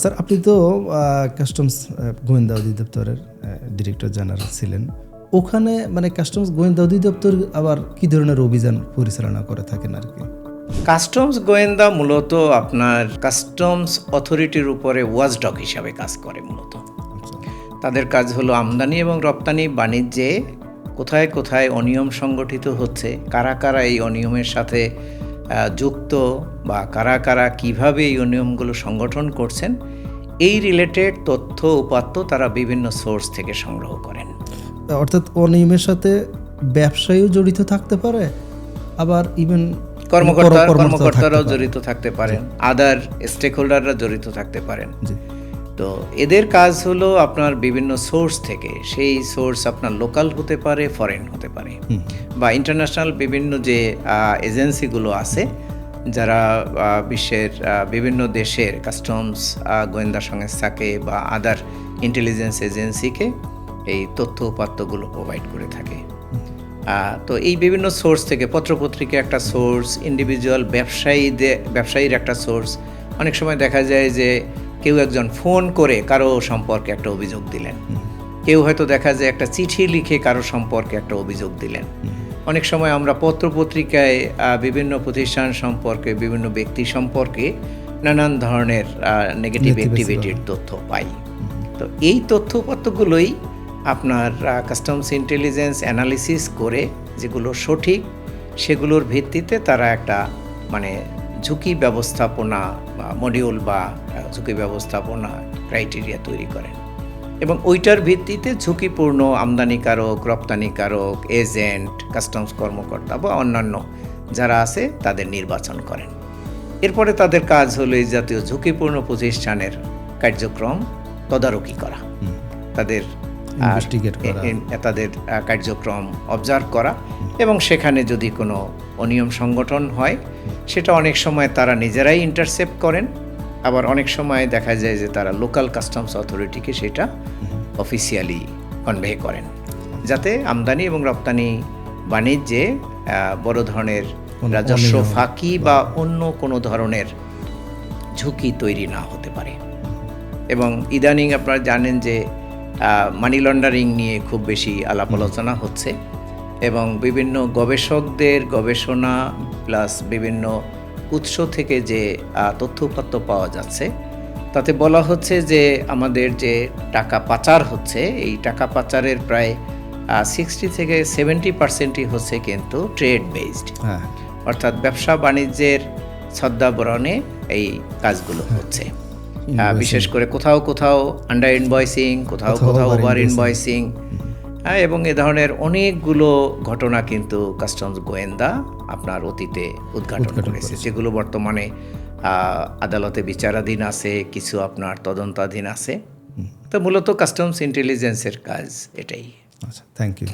Sir আপনি তো customs গোয়েন্দা অধিদপ্তরের ডিরেক্টর জেনারেল ছিলেন। ওখানে মানে কাস্টমস গোয়েন্দা অধিদপ্তর আবার কি ধরনের অভিযান পরিচালনা করে থাকেন আর কি? কাস্টমস গোয়েন্দা মূলত আপনার কাস্টমস অথরিটির উপরে ওয়াচডগ হিসাবে কাজ করে মূলত। তাদের কাজ হলো আমদানি এবং রপ্তানি বাণিজ্যে কোথায় কোথায় অনিয়ম সংগঠিত হচ্ছে, কারা কারা এই অনিয়মের সাথে যুক্ত বা কারা কারা কীভাবে এই অনিয়মগুলো সংগঠন করছেন, এই রিলেটেড তথ্য উপাত্ত তারা বিভিন্ন সোর্স থেকে সংগ্রহ করেন। অর্থাৎ অনিয়মের সাথে ব্যবসায়ীও জড়িত থাকতে পারে, আবার ইভেন কর্মকর্তারাও জড়িত থাকতে পারেন, আদার স্টেক হোল্ডাররা জড়িত থাকতে পারেন। তো এদের কাজ হলো আপনার বিভিন্ন সোর্স থেকে, সেই সোর্স আপনার লোকাল হতে পারে, ফরেন হতে পারে, বা ইন্টারন্যাশনাল বিভিন্ন যে এজেন্সিগুলো আছে যারা বিশ্বের বিভিন্ন দেশের কাস্টমস গোয়েন্দা সংস্থাকে বা আদার ইন্টেলিজেন্স এজেন্সিকে এই তথ্য উপাত্তগুলো প্রোভাইড করে থাকে। তো এই বিভিন্ন সোর্স থেকে পত্রপত্রিকা একটা সোর্স, ইন্ডিভিজুয়াল ব্যবসায়ীর একটা সোর্স। অনেক সময় দেখা যায় যে কেউ একজন ফোন করে কারো সম্পর্কে একটা অভিযোগ দিলেন, কেউ হয়তো দেখা যায় একটা চিঠি লিখে কারো সম্পর্কে একটা অভিযোগ দিলেন। অনেক সময় আমরা পত্রপত্রিকায় বিভিন্ন প্রতিষ্ঠান সম্পর্কে, বিভিন্ন ব্যক্তি সম্পর্কে নানান ধরনের নেগেটিভ অ্যাক্টিভিটির তথ্য পাই। তো এই তথ্যপত্রগুলোই আপনার কাস্টমস ইন্টেলিজেন্স অ্যানালিসিস করে যেগুলো সঠিক, সেগুলোর ভিত্তিতে তারা একটা মানে ঝুঁকি ব্যবস্থাপনা বা মডিউল বা ঝুঁকি ব্যবস্থাপনা ক্রাইটেরিয়া তৈরি করেন এবং ওইটার ভিত্তিতে ঝুঁকিপূর্ণ আমদানিকারক, রপ্তানিকারক, এজেন্ট, কাস্টমস কর্মকর্তা বা অন্যান্য যারা আছে তাদের নির্বাচন করেন। এরপরে তাদের কাজ হলো এই জাতীয় ঝুঁকিপূর্ণ প্রতিষ্ঠানের কার্যক্রম তদারকি করা, তাদের কার্যক্রম অবজার্ভ করা, এবং সেখানে যদি কোনো অনিয়ম সংগঠন হয় সেটা অনেক সময় তারা নিজেরাই ইন্টারসেপ্ট করেন, আবার অনেক সময় দেখা যায় যে তারা লোকাল কাস্টমস অথরিটিকে সেটা অফিসিয়ালি কনভে করেন, যাতে আমদানি এবং রপ্তানি বাণিজ্যে বড় ধরনের রাজস্ব ফাঁকি বা অন্য কোনো ধরনের ঝুঁকি তৈরি না হতে পারে। এবং ইদানিং আপনারা জানেন যে মানি লন্ডারিং নিয়ে খুব বেশি আলাপ আলোচনা হচ্ছে এবং বিভিন্ন গবেষকদের গবেষণা প্লাস বিভিন্ন উৎস থেকে যে তথ্যপত্র পাওয়া যাচ্ছে তাতে বলা হচ্ছে যে আমাদের যে টাকা পাচার হচ্ছে, এই টাকা পাচারের প্রায় 60 থেকে 70% হচ্ছে কিন্তু ট্রেড বেসড, অর্থাৎ ব্যবসা বাণিজ্যের ছদ্মাবরণে এই কাজগুলো হচ্ছে। বিশেষ করে কোথাও কোথাও আন্ডার ইনভয়েসিং, কোথাও কোথাও ওভার ইনভয়েসিং, এবং এ ধরনের অনেকগুলো ঘটনা কিন্তু কাস্টমস গোয়েন্দা আপনার অতীতে উদ্ঘাটন করেছে, যেগুলো বর্তমানে আদালতে বিচারাধীন আছে, কিছু আপনার তদন্তাধীন আছে। তো মূলত কাস্টমস ইন্টেলিজেন্সের কাজ এটাই। আচ্ছা, থ্যাংক ইউ।